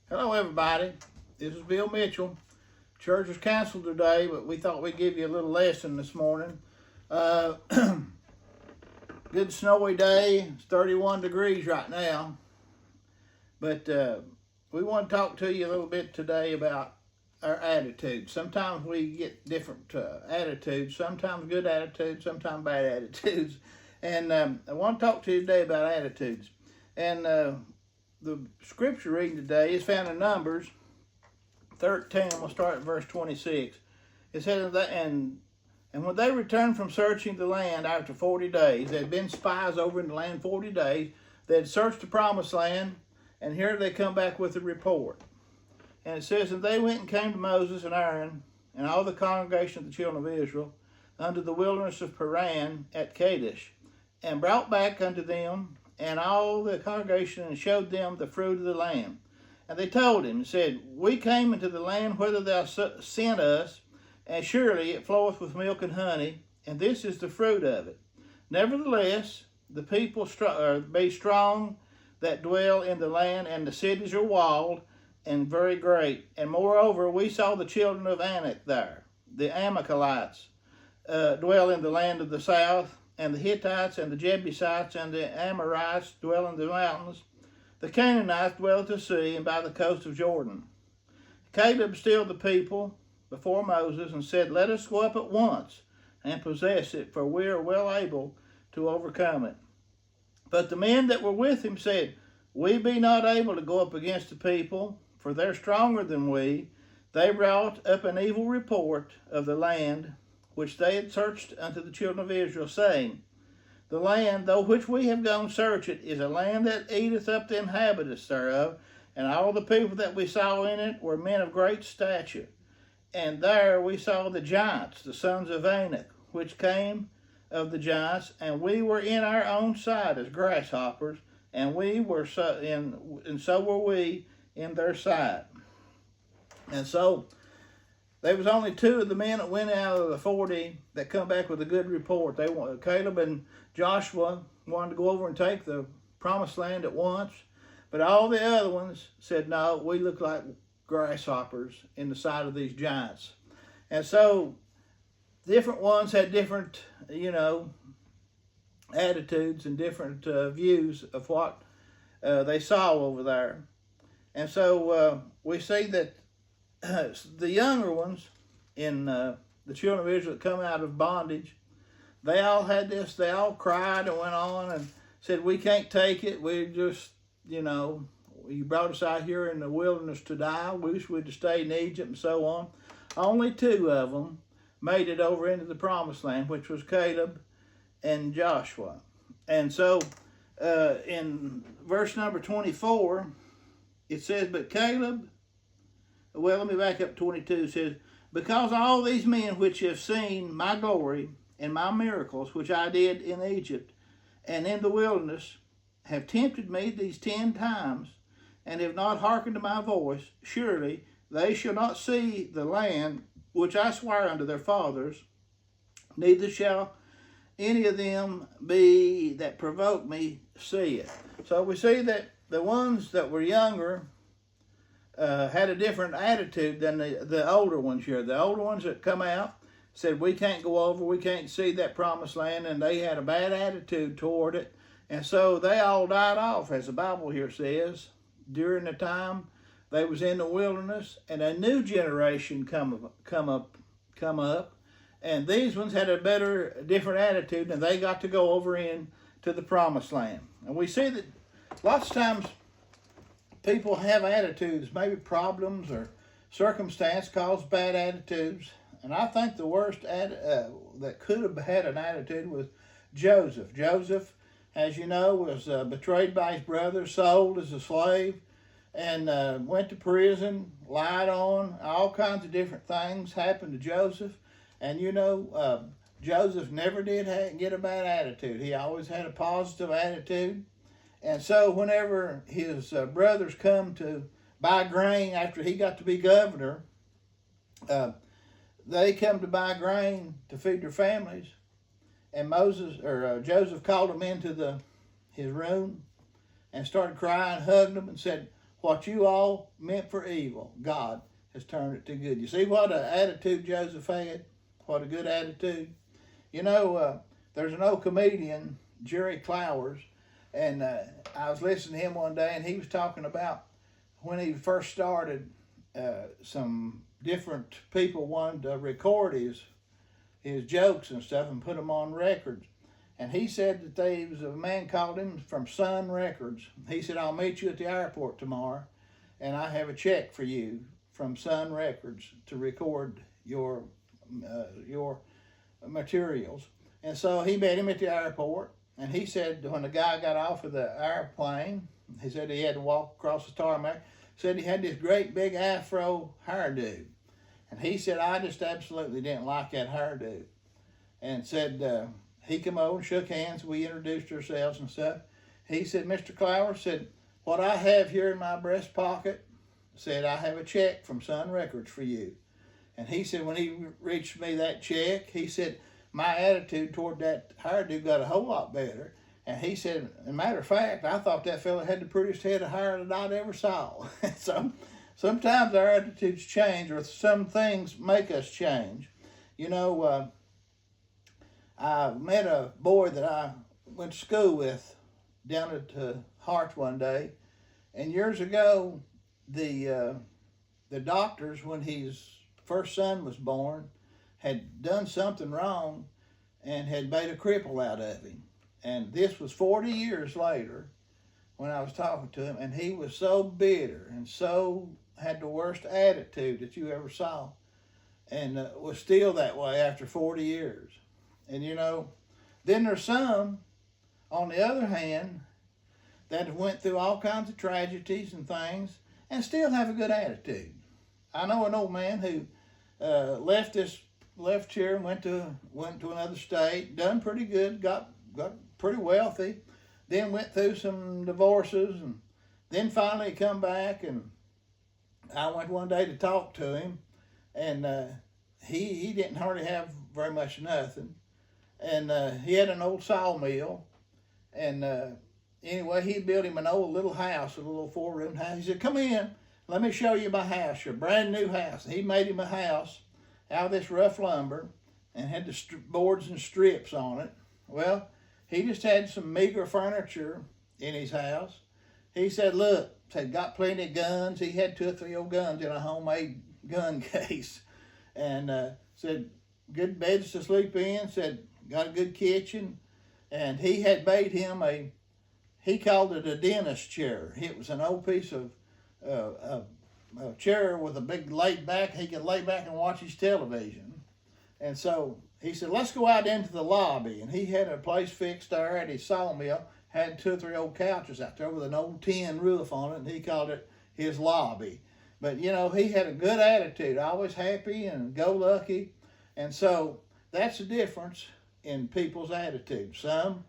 Hello, everybody. This is Bill Mitchell. Church is canceled today, but we thought we'd give you a little lesson this morning. Uh, Good snowy day. It's 31 degrees right now. But we want to talk to you a little bit today about our attitudes. Sometimes we get different attitudes. Sometimes good attitudes, sometimes bad attitudes. And I want to talk to you today about attitudes. And the scripture reading today is found in Numbers 13. We'll start at verse 26. It says that, and when they returned from searching the land after 40 days, they had been spies over in the land 40 days. They had searched the promised land, and here they come back with a report. And it says, and they went and came to Moses and Aaron and all the congregation of the children of Israel unto the wilderness of Paran at Kadesh, and brought back unto them and all the congregation, and showed them the fruit of the land. And they told him, and said, we came into the land whither thou sent us, and surely it floweth with milk and honey, and this is the fruit of it. Nevertheless, the people be strong that dwell in the land, and the cities are walled and very great. And moreover, we saw the children of Anak there, the Amalekites, dwell in the land of the south, and the Hittites and the Jebusites and the Amorites dwell in the mountains. The Canaanites dwell at the sea and by the coast of Jordan. Caleb stilled the people before Moses and said, let us go up at once and possess it, for we are well able to overcome it. But the men that were with him said, we be not able to go up against the people, for they're stronger than we. They brought up an evil report of the land which they had searched unto the children of Israel, saying, the land, though which we have gone search it, is a land that eateth up the inhabitants thereof, and all the people that we saw in it were men of great stature. And there we saw the giants, the sons of Anak, which came of the giants, and we were in our own sight as grasshoppers, and we were so were we in their sight. And so there was only two of the men that went out of the 40 that come back with a good report. Caleb and Joshua wanted to go over and take the promised land at once, but all the other ones said, no, we look like grasshoppers in the sight of these giants. And so different ones had different, attitudes and different views of what they saw over there. And so we see that the younger ones in the children of Israel that come out of bondage, they all had this, they all cried and went on and said, we can't take it. We just, you brought us out here in the wilderness to die. We wish we'd have stayed in Egypt and so on. Only two of them made it over into the promised land, which was Caleb and Joshua. And so in verse number 24, it says, but Caleb, well, let me back up 22. It says, because all these men which have seen my glory and my miracles, which I did in Egypt and in the wilderness, have tempted me these 10 times, and have not hearkened to my voice, surely they shall not see the land which I swear unto their fathers, neither shall any of them be that provoke me see it. So we see that the ones that were younger had a different attitude than the older ones here. The older ones that come out said, we can't go over, we can't see that promised land, and they had a bad attitude toward it. And so they all died off, as the Bible here says, during the time they was in the wilderness, and a new generation come up, and these ones had a different attitude, and they got to go over in to the promised land. And we see that lots of times people have attitudes, maybe problems or circumstance cause bad attitudes. And I think the worst that could have had an attitude was Joseph. Joseph, as you know, was betrayed by his brother, sold as a slave, and went to prison, lied on. All kinds of different things happened to Joseph. And Joseph never did get a bad attitude. He always had a positive attitude. And so whenever his brothers come to buy grain after he got to be governor, they come to buy grain to feed their families. And Joseph called them into his room and started crying, hugged them, and said, what you all meant for evil, God has turned it to good. You see what an attitude Joseph had? What a good attitude. You know, there's an old comedian, Jerry Clowers, and I was listening to him one day, and he was talking about when he first started, some different people wanted to record his jokes and stuff and put them on records. And he said that there was a man called him from Sun Records. He said, I'll meet you at the airport tomorrow, and I have a check for you from Sun Records to record your materials. And so he met him at the airport, and he said when the guy got off of the airplane, he said he had to walk across the tarmac, said he had this great big afro hairdo. And he said, I just absolutely didn't like that hairdo. And said, he come over and shook hands. We introduced ourselves and stuff. He said, Mr. Clowers, said, what I have here in my breast pocket, said, I have a check from Sun Records for you. And he said, when he reached me that check, he said, my attitude toward that hairdo got a whole lot better. And he said, as a matter of fact, I thought that fella had the prettiest head of hair that I'd ever saw. So sometimes our attitudes change, or some things make us change. You know, I met a boy that I went to school with down at Harts one day, and years ago, the doctors, when his first son was born, had done something wrong and had made a cripple out of him. And this was 40 years later when I was talking to him, and he was so bitter and so had the worst attitude that you ever saw, and was still that way after 40 years. And you know, then there's some, on the other hand, that have went through all kinds of tragedies and things and still have a good attitude. I know an old man who left here and went to another state, done pretty good, got pretty wealthy, then went through some divorces, and then finally come back, and I went one day to talk to him, and he didn't hardly have very much nothing. And he had an old sawmill, and anyway, he built him an old little house, a little 4-room house. He said, come in, let me show you my house, your brand new house. And he made him a house out of this rough lumber and had the boards and strips on it. Well, he just had some meager furniture in his house. He said, look, said, got plenty of guns. He had 2 or 3 old guns in a homemade gun case. And said, good beds to sleep in, said, got a good kitchen, and he had made him he called it a dentist chair. It was an old piece of a chair with a big laid back. He could lay back and watch his television. And so he said, let's go out into the lobby. And he had a place fixed there at his sawmill, had 2 or 3 old couches out there with an old tin roof on it, and he called it his lobby. But, you know, he had a good attitude, always happy and go-lucky. And so that's the difference in people's attitude. Some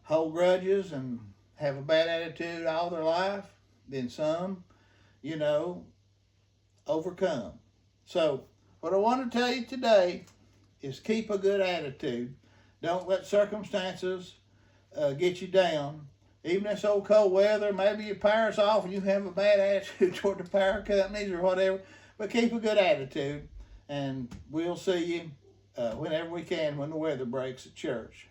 hold grudges and have a bad attitude all their life. Then some, you know, overcome. So what I want to tell you today is keep a good attitude. Don't let circumstances get you down. Even this old cold weather, maybe your power's off and you have a bad attitude toward the power companies or whatever, but keep a good attitude, and we'll see you whenever we can when the weather breaks at church.